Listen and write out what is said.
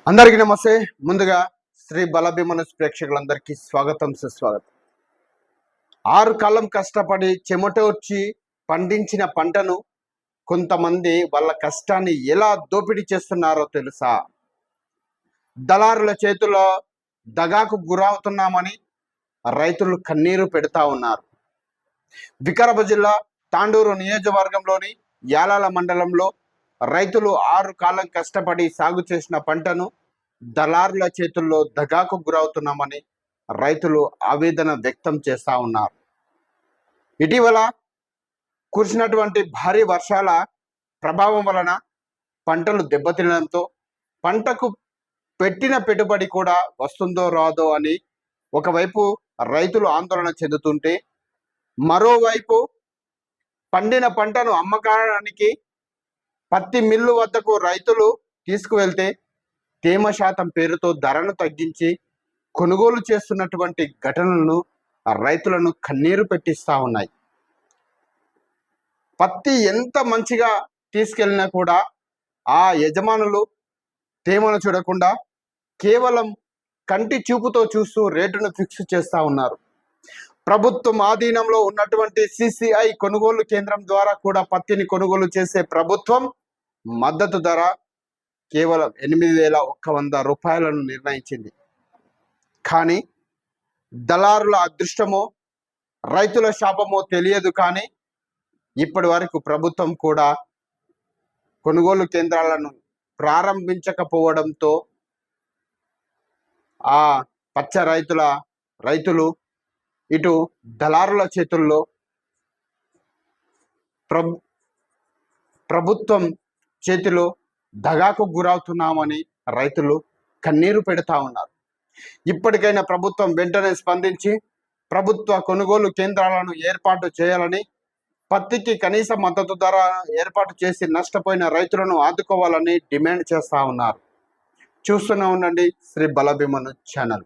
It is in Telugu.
అందరికీ నమస్తే. ముందుగా శ్రీ బలభీమనస్ ప్రేక్షకులందరికీ స్వాగతం, సుస్వాగతం. 6 కాలం కష్టపడి చెమటోర్చి పండించిన పంటను కొంతమంది వాళ్ళ కష్టాన్ని ఎలా దోపిడీ చేస్తున్నారో తెలుసా? దళారుల చేతిలో దగాకు గురవుతున్నామని రైతులు కన్నీరు పెడతా ఉన్నారు. వికారాబాద్ జిల్లా తాండూరు నియోజకవర్గంలోని యాలాల మండలంలో రైతులు 6 కాలం కష్టపడి సాగు చేసిన పంటను దళారుల చేతుల్లో దగాకు గురవుతున్నామని రైతులు ఆవేదన వ్యక్తం చేస్తూ ఉన్నారు. ఇటీవల కురిసినటువంటి భారీ వర్షాల ప్రభావం వలన పంటలు దెబ్బతినడంతో పంటకు పెట్టిన పెట్టుబడి కూడా వస్తుందో రాదో అని ఒకవైపు రైతులు ఆందోళన చెందుతుంటే, మరోవైపు పండిన పంటను అమ్మకానికి పత్తి మిల్లు వద్దకు రైతులు తీసుకువెళ్తే తేమ శాతం పేరుతో ధరను తగ్గించి కొనుగోలు చేస్తున్నటువంటి ఘటనలను రైతులను కన్నీరు పెట్టిస్తూ ఉన్నాయి. పత్తి ఎంత మంచిగా తీసుకెళ్ళినా కూడా ఆ యజమానులు తేమను చూడకుండా కేవలం కంటి చూపుతో చూస్తూ రేటును ఫిక్స్ చేస్తూ ఉన్నారు. ప్రభుత్వం ఆధీనంలో ఉన్నటువంటి సిసిఐ కొనుగోలు కేంద్రం ద్వారా కూడా పత్తిని కొనుగోలు చేసే ప్రభుత్వం మద్దతు ధర కేవలం 8,100 రూపాయలను నిర్ణయించింది. కానీ దళారుల అదృష్టమో రైతుల శాపమో తెలియదు, కానీ ఇప్పటి వరకు ప్రభుత్వం కూడా కొనుగోలు కేంద్రాలను ప్రారంభించకపోవడంతో ఆ పచ్చ రైతులు ఇటు దళారుల చేతుల్లో ప్రభుత్వం చేతిలో దగాకు గురవుతున్నామని రైతులు కన్నీరు పెడతా ఉన్నారు. ఇప్పటికైనా ప్రభుత్వం వెంటనే స్పందించి ప్రభుత్వ కొనుగోలు కేంద్రాలను ఏర్పాటు చేయాలని, పత్తికి కనీస మద్దతు ధర ఏర్పాటు చేసి నష్టపోయిన రైతులను ఆదుకోవాలని డిమాండ్ చేస్తూ ఉన్నారు. చూస్తూనే ఉండండి శ్రీ బలభీమను ఛానల్.